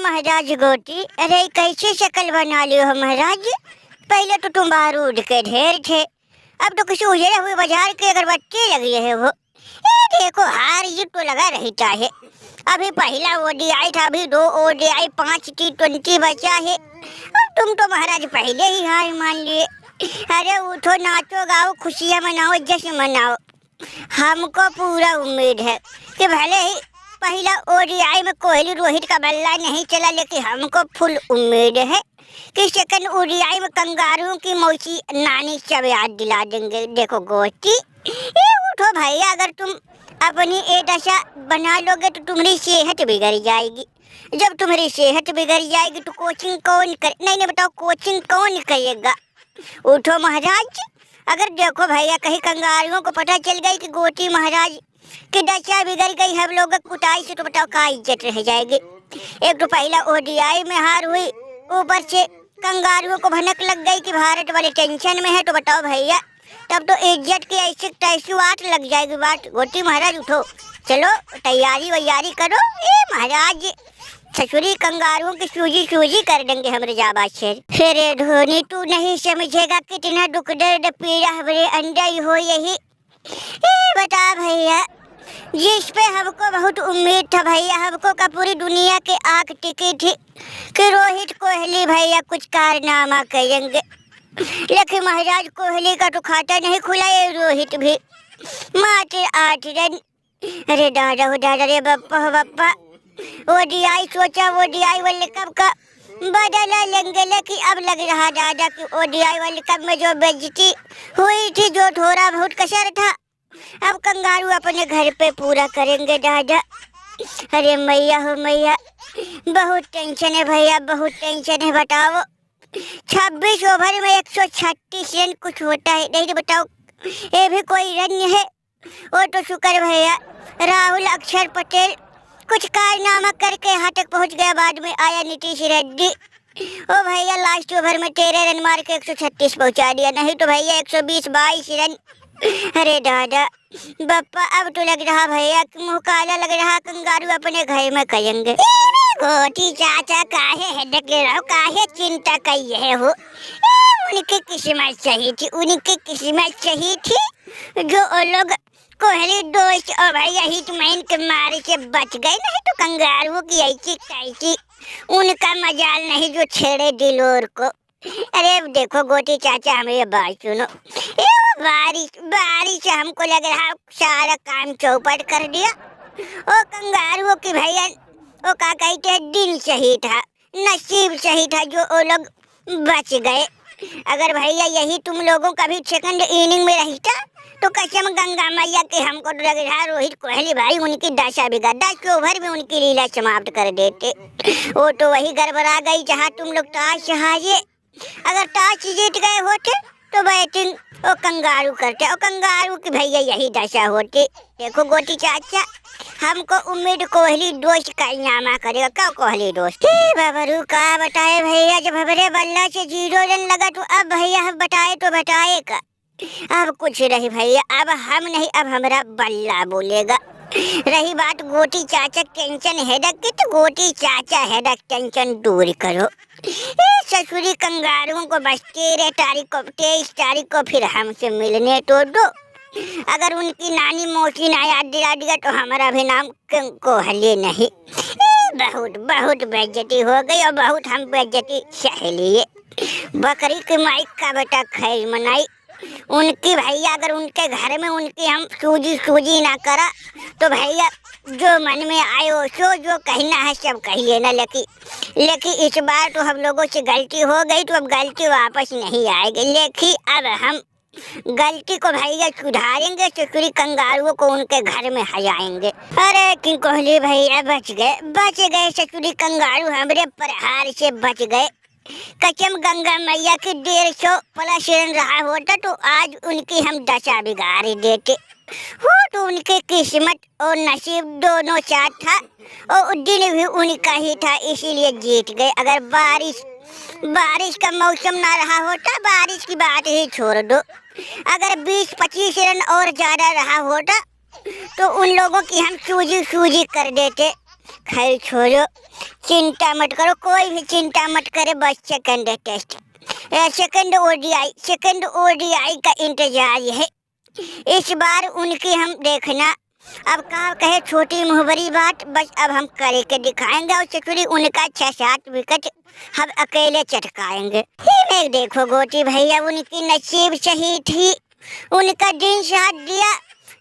महाराज गोटी, अरे कैसे शक्ल बना लियो हो महाराज। पहले तो तुम बारूद के ढेर थे, अब तो किसी उजड़े हुए बाजार के अगरबत्ती लगी है वो। ये देखो हार ये तो लगा रहता है। अभी पहला ओडीआई था, अभी 2 ओडीआई 5 T20 बचा है। अब तुम तो महाराज पहले ही हार मान लिए। अरे उठो, नाचो गाओ, खुशियाँ मनाओ, जश्न मनाओ। हमको पूरा उम्मीद है कि भले ही पहला ओडीआई में कोहली रोहित का बल्ला नहीं चला, लेकिन हमको फुल उम्मीद है कि सेकंड ओडीआई में कंगारुओं की मौसी नानी सब याद दिला देंगे। देखो गोटी, ये उठो भैया, अगर तुम अपनी ये दशा बना लोगे तो तुम्हारी सेहत बिगड़ जाएगी। जब तुम्हारी सेहत बिगड़ जाएगी तो कोचिंग कौन कर, नहीं बताओ कोचिंग कौन करेगा। उठो महाराज, अगर देखो भैया कहीं कंगारुओं को पता चल गई कि गोटी महाराज की दशा बिगड़ गई हम लोग कुटाई से, तो बताओ क्या इज्जत रह जाएगी। एक तो पहला ओडीआई में हार हुई, ऊपर से कंगारुओं को भनक लग गई कि भारत वाले टेंशन में है, तो बताओ भैया तब तो इज्जत की ऐसी तैसी बात लग जाएगी। बात गोटी महाराज उठो, चलो तैयारी वैयारी करो। ए महाराज ससुरी कंगारुओं की सूजी सूजी कर देंगे हमरे जाबाज शेर। फिर धोनी तू नहीं समझेगा कितना दुख दर्द पीड़ा हमारे अंदर हो यही। बता भैया, जिस पे हमको बहुत उम्मीद था भैया, हमको का पूरी दुनिया के आंख टिकी थी कि रोहित कोहली भैया कुछ कारनामा करेंगे, लेकिन महाराज कोहली का तो खाता नहीं खुला ये रोहित भी। मात्र 8 रन। अरे दादा हो दादा, रे बप्पा हो बप्पा। ओडीआई सोचा ओडीआई वर्ल्ड कप का बदला लेंगे, लेकिन अब लग रहा दादा कि ओडीआई वर्ल्ड कप में जो बेइज्जती हुई थी, जो थोड़ा बहुत कसर था, अब कंगारू अपने घर पे पूरा करेंगे दादा। अरे मैया हो मैया, बहुत टेंशन है भैया, बहुत टेंशन है। बताओ 26 ओवर में 136 रन कुछ होता है नहीं, बताओ ये भी कोई रन है। वो तो शुक्र भैया राहुल अक्षर पटेल कुछ कारनामा करके यहाँ तक पहुँच गया, बाद में आया नीतीश रेड्डी, ओ भैया लास्ट ओवर में 13 रन मार के 136 पहुँचा दिया, नहीं तो भैया 120-22 रन। अरे दादा बप्पा, अब तो लग रहा भैया मुँह काला लग रहा, कंगारू अपने घर में कहेंगे। गोटी चाचा काहे हेडक रहो, काहे चिंता कही हो। उनकी किस्मत सही थी, उनकी किस्मत सही थी जो वो लोग कोहली दोस्त और भैया हिटमैन के मारे से बच गए, नहीं तो कंगारुओं की ऐसी कैसी उनका मजाल नहीं जो छेड़े दिलोर को। अरे देखो गोटी चाचा, हमें ये बात सुनो, बारिश हमको लग रहा सारा काम चौपट कर दिया। ओ कंगारुओं की भैया वो क्या कहते हैं, दिल सही था, नसीब सही था जो वो लोग बच गए। अगर भैया यही तुम लोगों का भी सेकंड इनिंग में रहता तो कसम गंगा मैया के हमको तो लग रहा रोहित कोहली भाई उनकी दशा बिगाड़, 10 ओवर में उनकी लीला समाप्त कर देते। वो तो वही गड़बड़ा गई जहाँ तुम लोग टॉस हारे। अगर टॉस जीत गए होते तो बैटिंग वो कंगारू करते, और कंगारू की भैया यही दशा होती। देखो गोटी चाचा, हमको उम्मीद कोहली दोस्त कारनामा करेगा। क्या कोहली दोस्त बाबरू का बताए भैया, जब हमारे बल्ला से 0 रन लगा तो अब भैया हम बताए तो बताए का, अब कुछ नहीं भैया, अब हम नहीं, अब हमारा बल्ला बोलेगा। रही बात गोटी चाचा टेंशन हेडक की, तो गोटी चाचा हेडक टेंशन दूर करो। ससुरी कंगारुओं को बस 23 तारीख को फिर हमसे मिलने तो दो। अगर उनकी नानी मौसी ना याद दिला दिया तो हमारा भी नाम कोहली नहीं। बहुत बेइज्जती हो गई और बहुत हम बेइज्जती सह लिए। बकरी की माइक का बेटा खैर मनाई उनकी भैया, अगर उनके घर में उनकी हम सूजी ना करा तो भैया जो मन में आए वो सो, जो कहना है सब कह लेना। लेकिन इस बार तो हम लोगों से गलती हो गई, तो अब गलती वापस नहीं आएगी। लेकिन अब हम गलती को भैया सुधारेंगे, ससुरी कंगारुओं को उनके घर में हजाएंगे। अरे कि कोहली भैया बच गए ससुरी कंगारू हमारे प्रहार से बच गए। कसम गंगा मैया की 150+ रन रहा होता तो आज उनकी हम दशा बिगाड़ देते। वो तो उनकी किस्मत और नसीब दोनों साथ था, और दिन भी उनका ही था, इसीलिए जीत गए। अगर बारिश का मौसम ना रहा होता, बारिश की बात ही छोड़ दो, अगर 20-25 रन और ज़्यादा रहा होता तो उन लोगों की हम सूजी कर देते। खैर छोड़ो, चिंता मत करो, कोई भी चिंता मत करे, बस सेकंड टेस्ट, सेकंड ओडीआई का इंतजार है। इस बार उनकी हम देखना, अब कहा कहे छोटी मुहबरी बात, बस अब हम करे के दिखाएंगे और चचुरी उनका 6-7 विकेट हम अकेले चटकाएंगे। ही देखो गोटी भैया, उनकी नसीब सही थी, उनका दिन साथ दिया,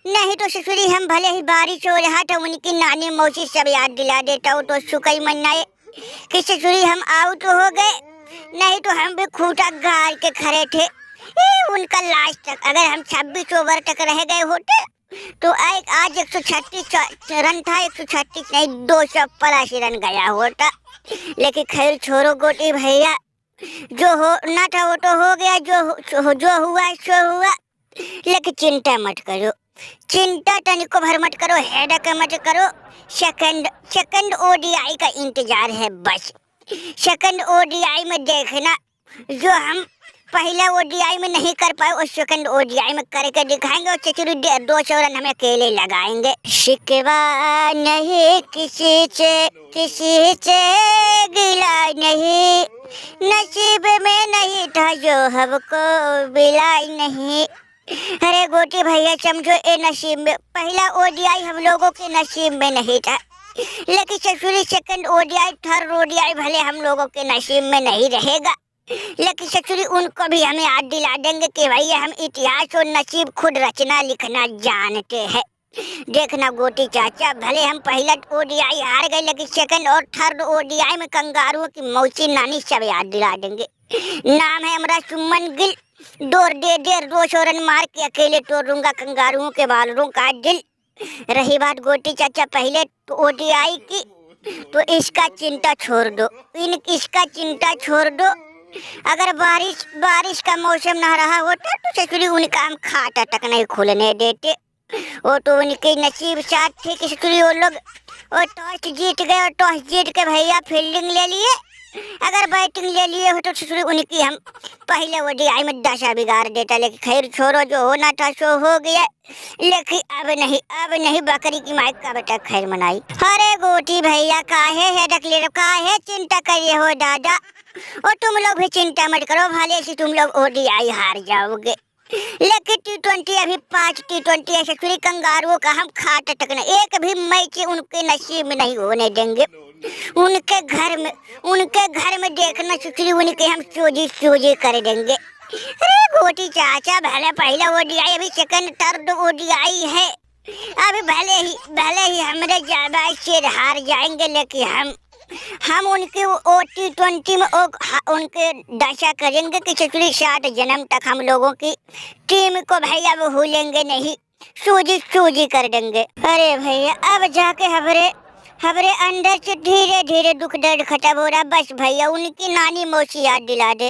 नहीं तो ससुरी हम भले ही बारिश हो रहा था उनकी नानी मौसी सब याद दिला देता हूँ तो सुकई मनाए कि ससुरी हम आउट हो गए, नहीं तो हम भी खूंटा गाड़ के खड़े थे। उनका लास्ट तक अगर हम 26 ओवर तक रह गए होते तो आज 136 रन था, 136 नहीं 282 रन गया होता। लेकिन खैर छोड़ो गोटी भैया, जो होना था वो तो हो गया, जो हुआ सो हुआ। लेकिन चिंता मत करो, चिंता तनिको भर मत करो, हेडक मत करो, सेकंड ओडीआई का इंतजार है बस। सेकंड ओडीआई में देखना, जो हम पहला ओडीआई में नहीं कर पाए उस सेकंड ओडीआई में करके दिखाएंगे और चचुरी 200 रन हमें अकेले लगाएंगे। शिकवा नहीं किसी से गिला नहीं, नसीब में नहीं था जो हमको मिला नहीं। अरे गोटी भैया समझो, ए नसीब में पहला ओडीआई हम लोगों के नसीब में नहीं था, लेकिन ससुरी सेकंड ओडीआई थर्ड ओडीआई भले हम लोगों के नसीब में नहीं रहेगा, लेकिन ससुरी उनको भी हमें याद दिला देंगे कि भैया हम इतिहास और नसीब खुद रचना लिखना जानते हैं। देखना गोटी चाचा, भले हम पहला ओडीआई हार गए, लेकिन सेकंड और थर्ड ओडीआई में कंगारुओं की मौसी नानी सब याद दिला देंगे। नाम है हमारा सुमन गिल, दौड़ दे 200 रन मार के अकेले तोड़ूंगा कंगारुओं के बालों का दिल। रही बात गोटी चाचा पहले तो ओडीआई की, तो इसका चिंता छोड़ दो, इसका चिंता छोड़ दो। अगर बारिश का मौसम ना रहा होता तो ससुरी उनका हम खाता तक नहीं खुलने देते, वो तो उनके नसीब साथ थे कि ससुरी वो लोग और टॉस जीत गए, और टॉस जीत के भैया फील्डिंग ले लिए, अगर बैटिंग ले लिए हो तो ससुरी उनकी हम पहले ओडीआई में दशा बिगाड़ देता। लेकिन खैर छोड़ो, जो होना था सो हो गया, लेकिन अब नहीं बकरी की माइक का बेटा खैर मनाई। अरे गोटी भैया काहे हेडक ले रहे, काहे चिंता करिए हो दादा, और तुम लोग भी चिंता मत करो, भले से तुम लोग ओडीआई हार जाओगे, लेकिन T20 अभी 5 T20 है ससुरी कंगारुओं का हम खाता तक नहीं, एक भी मैच उनके नसीब में नहीं होने देंगे। उनके घर में देखना ससुरी उनके हम चोजी कर देंगे। अरे गोटी चाचा, भले पहला ओडीआई अभी सेकंड थर्ड ओडीआई है, अभी भले ही हमारे ज्यादा से हार जाएंगे, लेकिन हम उनके T20 में उनके दशा करेंगे कि ससुरी 60 जन्म तक हम लोगों की टीम को भैया वो भूलेंगे नहीं, सूजी कर देंगे। अरे भैया अब जाके हमारे अंदर से धीरे धीरे दुख दर्द खत्म हो रहा, बस भैया उनकी नानी मौसी याद दिला दे।